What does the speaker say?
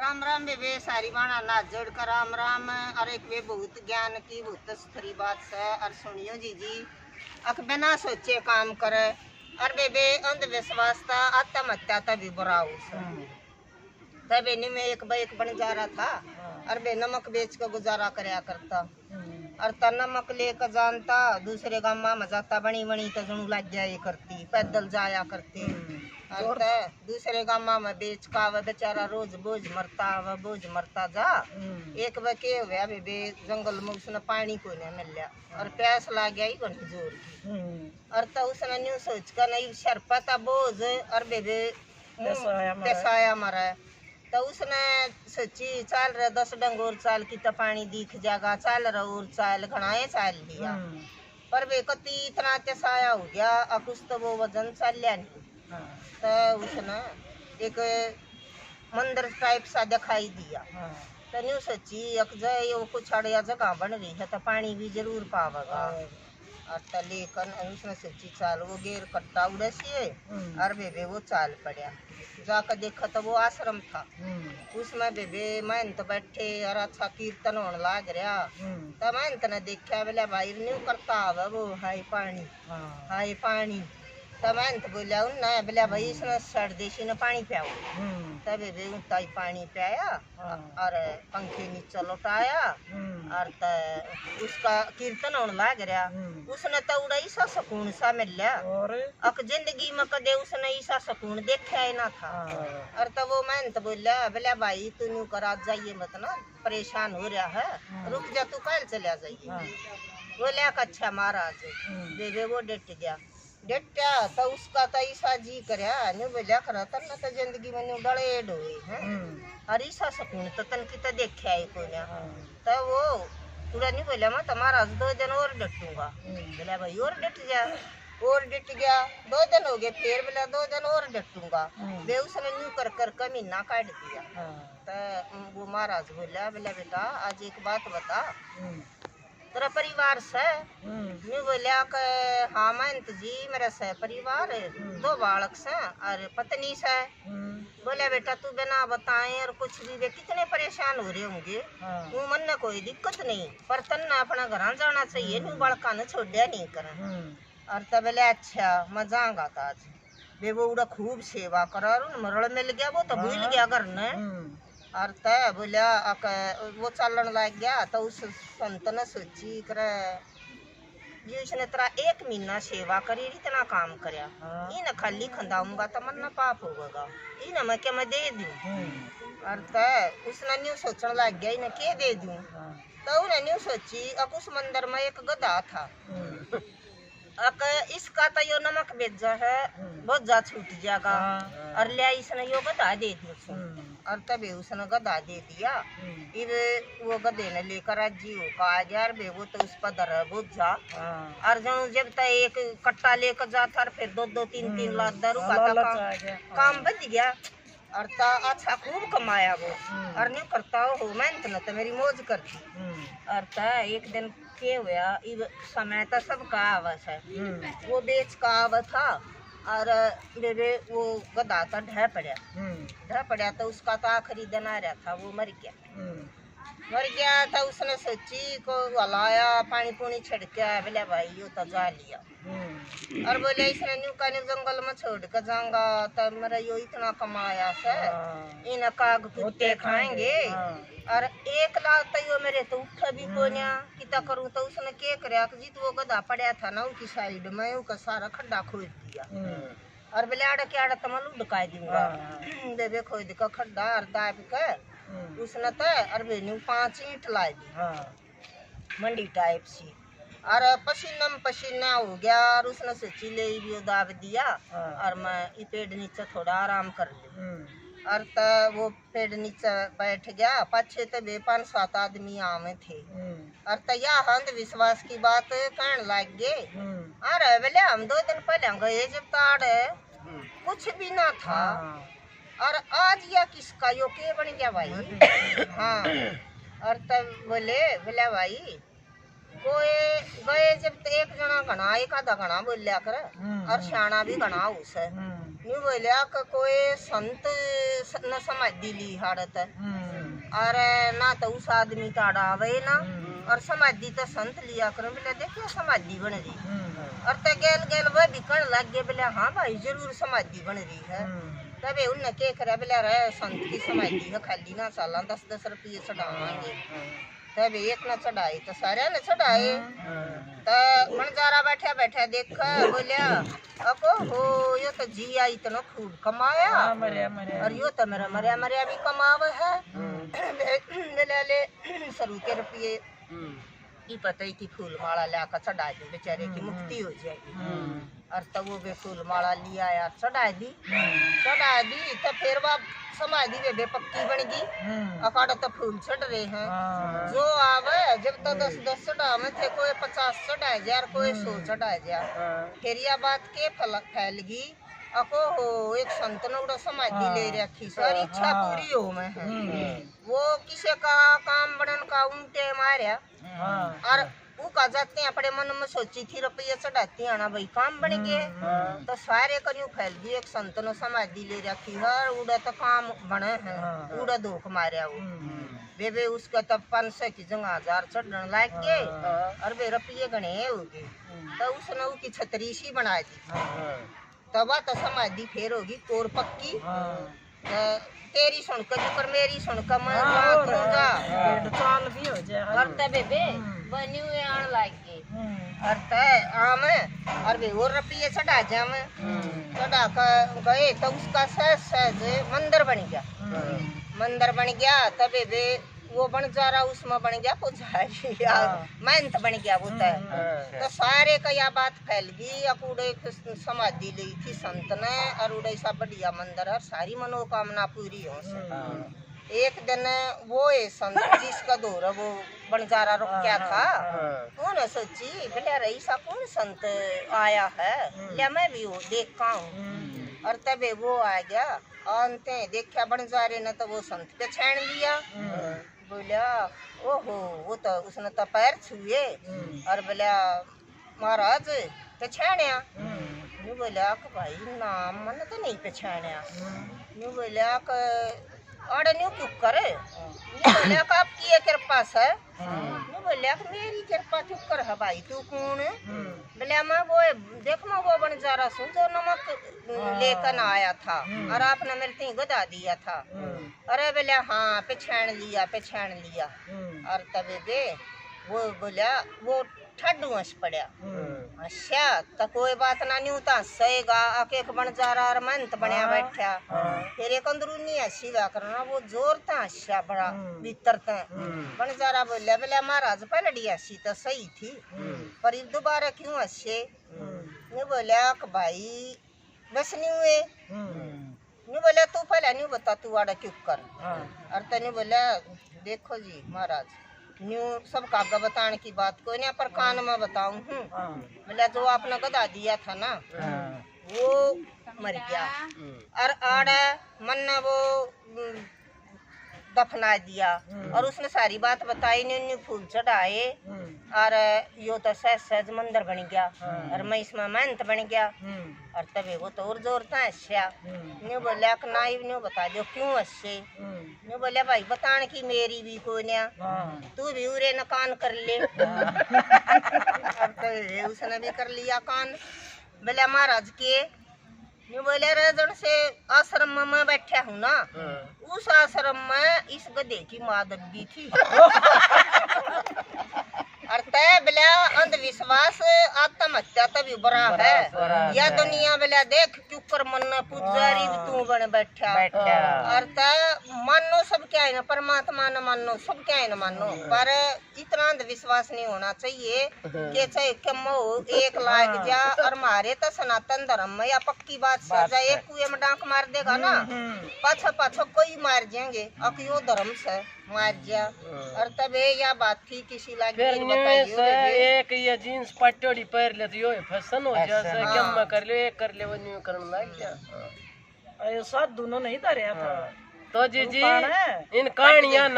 राम राम बेबे सारी बाणा नाजड़ का राम राम। और एक वे बहुत ज्ञान की बहुत स्थरी बात से और सुनियो जी अक बिना सोचे काम करे। और बेबे अंधविश्वास था आत्महत्या था भी बुराऊ से तबे में एक बैक बन जा रहा था और बे नमक बेच कर गुजारा करया करता। और त नमक लेकर जानता दूसरे गाँव में जाता बनी बनी तो जणू लग जाए करती पैदल जाया करती। और दूसरे गाँव में बेच का वह बेचारा रोज बोझ मरता वह बोझ मरता जा। एक बार के हुआ बेबे जंगल में उसने पानी को नहीं मिल लिया और प्यास लग गया ही बनी जोर की। और तो उसने न्यू सोच कर नहीं सर पता बोझ और बेबे पैसाया मरा। तो उसने सोची चाल रहा 10 डंग और चाल की तो पानी दिख जाएगा चाल रहा और चाल घनाए चाल लिया। पर वे कति इतना तेसाया हो गया अब कुछ तो वो वजन चल लिया नहीं। तो उसने एक मंदिर टाइप सा दिखाई दिया। तो न्यू सोची अक जाए वो कुछ अड़िया जगह बन रही है तो पानी भी जरूर पावेगा। और तो लेकर उसने सोची चाल वो गेर कट्टा उड़े से और बेबे वो चाल पड़ा जाकर देखा तो वो आश्रम था। उसमें बेबे महंत बैठे और अच्छा कीर्तन होने लग रहा। तो महंत ने देखा बोला भाई न्यू करता है वो हाय पानी। तो महंत बोला उन्ना बोला भाई इसने सरदेशी ने पानी पियाओ। तब बेबे उतना ही पानी पियाया और पंखे नीचे लौटाया और उसका कीर्तन होने लग रहा। उसने तो उड़ा ऐसा सुकून सा मिल लिया अक जिंदगी में कदे उसने ऐसा सुकून देखा ही ना था। और तो वो महंत बोला भाई तू न्यू करा जाइए मत ना परेशान हो रहा है रुक जा तू कल चला जाइए। बोला अच्छा महाराज बेबे वो डेटा तो उसका तो ऐसा जी करया न्यू बोलिया खरा तन तो जिंदगी में न्यू डले डोए हैं और ऐसा सुकून तो तन की तो देखा है कोई ना। तो वो पूरा नहीं बोला मैं तुम्हारा 2 दिन और डटूंगा। बोला भाई और डट गया 2 दिन हो गए फिर बोला 2 दिन और डटूंगा। बे उसने न्यू कर कमीना काट दिया। तो वो महाराज बोला बेटा आज एक बात बता तेरा परिवार से मैं बोलिया कि हाँ महंत जी मेरा से परिवार 2 बालक से और पत्नी से। बोले बेटा तू बिना बताए और कुछ भी वे कितने परेशान हो रहे होंगे वो मन में कोई दिक्कत नहीं पर तन्ना अपना घर जाना चाहिए न्यू बालका ने छोड़ा नहीं कर। और तब बोले अच्छा मैं जाऊंगा तो आज वे वो उड़ा खूब सेवा करा मरड़ मिल गया वो तो भूल गया घर ने। और तय बोलिया वो चलन लग गया तो उस संत ने सोची कर जी उसने तेरा 1 महीना सेवा करी इतना काम करया इन खाली खंदाऊंगा तो मन ना पाप होगा इन मैं क्या मैं दे दूं। और तय उसने न्यू सोचने लग गया इन्हें के दे दूं। तो उन्हें न्यू सोची अब उस मंदिर में एक गधा था अक इसका तो यो नमक बेचा है बहुत जा छूट जाएगा और लिया इसने यो गधा दे दी। और तभी उसने गधा दे दिया। फिर वो गधे ने लेकर जी का आ गया बे वो तो उस पर दर बुझ जा। और जब तक एक कट्टा लेकर जाता और फिर 2 3 लाख दारू का काम बच गया। और ता अच्छा खूब कमाया वो और नहीं करता हो मेहनत न तो मेरी मौज करती। और ता एक दिन के हुआ समय तो सबका आवस है वो बेच का आवा था और बेबे वो गधा तो ढह पड़ा तो उसका तो आखिरी दिन आ रहा था वो मर गया था। उसने सोची को हलाया पानी पूनी छिड़का बोले भाई यो तो जा लिया। और बोले इसने न्यू का जंगल में छोड़ कर जाऊंगा तो मेरा यो इतना कमाया से इन काग कुत्ते खाएंगे और 1 लाख तो यो मेरे तो उठा भी कोन्या किता करूं। तो उसने क्या करया जी तो वो गधा पड़ा था ना उसकी साइड में उसका सारा खड्डा खोद दिया और बोले आड़ा के आड़ा तो मैं लुढ़का दूंगा। बेबे खोद का खड्डा और दाब के उसने तो और बेनू 5 ईंट ला दी मंडी टाइप सी और पसीना हो गया। और उसने सोची ले भी दाब दिया और मैं ये पेड़ नीचे थोड़ा आराम कर लूं। और तो वो पेड़ नीचे बैठ गया पाछे तो 5-7 आदमी आवे थे। और तो यह अंधविश्वास की बात कहने लग गए। अरे बोले हम 2 दिन पहले गए जब ताड़ कुछ भी ना था और आज यह किसका यो के बन गया भाई। हाँ और तब बोले भाई कोई गए जब तो एक जना घना एक आधा घना बोलिया कर और सियाना भी घना उसे यूं बोलिया कि कोई संत न समाधि ली हाड़त और ना तो उस आदमी ताड़ा आवे ना और समाधि तो संत लिया करो बोले देखिए समाधि बन रही और तो गेल गेल वह भी कण लग गए बोले हाँ भाई जरूर समाधि बन रही है। तबे उनने के करे बोले रे संत की समाधि है खाली ना साला 10-10 रुपये चढ़ावांगे। तबे एक न चढ़ाए तो सारे ने चढ़ाए तो मनजारा बैठा बैठा देखा बोलिया अको हो यो तो जी आई इतना खूब कमाया और यो तो मेरा मरिया मरिया भी कमाव है ले ले सरू के रुपये की पता ही की फूल माला लाकर चढ़ा दी बेचारे की मुक्ति हो जाएगी। और तब वो बे फूल माला लिया यार चढ़ा दी तो फिर वह समाधि वे बेपक्की बन गई। अखाड़ा तो फूल चढ़ रहे हैं जो आवे जब तो 10-10 चढ़ावे थे कोई 50 चढ़ा जा कोई 100 चढ़ा जा। फिर यह बात के फैल गई अको हो एक संत ने समाधि ले रखी सारी इच्छा पूरी हो में है वो किसी का काम बनन का उनके मारिया और वो का जाते हैं अपने मन में सोची थी रुपये चढ़ाती आना भाई काम बन गए तो सारे करियो फैल गई एक संत ने समाधि ले रखी है उड़ा तो काम बने हैं उड़ा धोख मारिया वो बेबे उसका तब 500 की जगह 1000 चढ़ने लग गए और वे रुपये गणे हो गए तो उसने उसकी छतरी सी बना दी तब तो समाधि फेर होगी तोर पक्की तेरी सुनकर पर मेरी सुनकर मैं चाल भी हो जाए और तबे बे बनी हुए आन लाग गए और तय आम और वे और रुपये चढ़ा जाम चढ़ा कर गए तो उसका सहज मंदिर बन गया तबे बे वो बन जा रहा उसमें बन गया पुजारी महंत बन गया वो तो सारे का यह बात फैल गई अकूड़े समाधि ली थी संत ने और उड़े सा बढ़िया मंदिर है सारी मनोकामना पूरी हो एक दिन वो संत जिसका दौर वो बंजारा रुक गया था कौन सोची बोले रही सा कौन संत आया है ले मैं भी वो देखा हूँ और तबे वो आ गया अंते देखा बंजारे ने तो वो संत पे छान लिया बोलिया ओहो वो तो उसने तो पैर छुए और बोलिया महाराज पहचानिया नु बोलिया भाई नाम मन तो नहीं पहचानिया नु बोलिया अरे न्यू क्यों करे बोलिया आपकी ये कृपा है नु बोलिया मेरी कृपा क्यों कर है भाई तू कौन बोलिया मैं वो देख मैं वो बन जा रहा जो नमक लेकर आया था और आपने मेरे तीन गदा दिया था अरे बोलिया हाँ पहचान लिया और तबे बे वो बोलिया वो ठड्डूस पड़ा अच्छा तो कोई बात ना न्यू ता सहेगा एक बन जा रहा और मंत बनया बैठा फिर एक अंदरूनी हसी गा करना वो जोर था अच्छा बड़ा भीतर था बन जा रहा बोलिया महाराज पहले हसी तो सही थी पर दोबारा क्यों हंसे न्यू बोलिया भाई बस नहीं हुए न्यू बोलिया तू पहले न्यू बता तू आड़ा क्यों कर और तनु बोलिया देखो जी महाराज न्यू सब कागा बताने की बात कोई नहीं पर कान में बताऊं हूँ बोला जो आपने गदा दिया था ना वो मर गया और आड़ा मन ने वो दफना दिया और उसने सारी बात बताई न्यू फूल चढ़ाए और यो तो सहज मंदिर बन गया और मैं इसमें महंत बन गया और तभी वो तो और जोर था अच्छा न्यू बोलिया नाई न्यू बता दो क्यों अच्छे न्यू बोलिया भाई बताने की मेरी भी कोई ना तू भी उरे न कान कर ले और तो उसने भी कर लिया कान बोलिया महाराज के न्यू बोले रजन से आश्रम में बैठा हूँ ना उस आश्रम में इस गधे की माँ दबी थी और तय बिला अंधविश्वास आत्महत्या तभी बड़ा है या दुनिया बिला देख क्यों कर मन पुजारी तू बन बैठा और तय मानो सब क्या है ना परमात्मा न मानो सब क्या है ना मानो पर इतना अंधविश्वास नहीं होना चाहिए कि चाहे कमो एक लाग जा और मारे तो सनातन धर्म में या पक्की बात सर जाए एक कुएं में डांक मार देगा ना पाछा कोई मार जाएंगे अब यो धर्म से मार जा और तबे या बात थी किसी लाग एक ये जींस पट्टोड़ी पहन ले तो यो फैशन हो जाए क्या कर ले वो न्यू करने लग गया अरे साथ दोनों नहीं धरया था तो जी इन कहानियां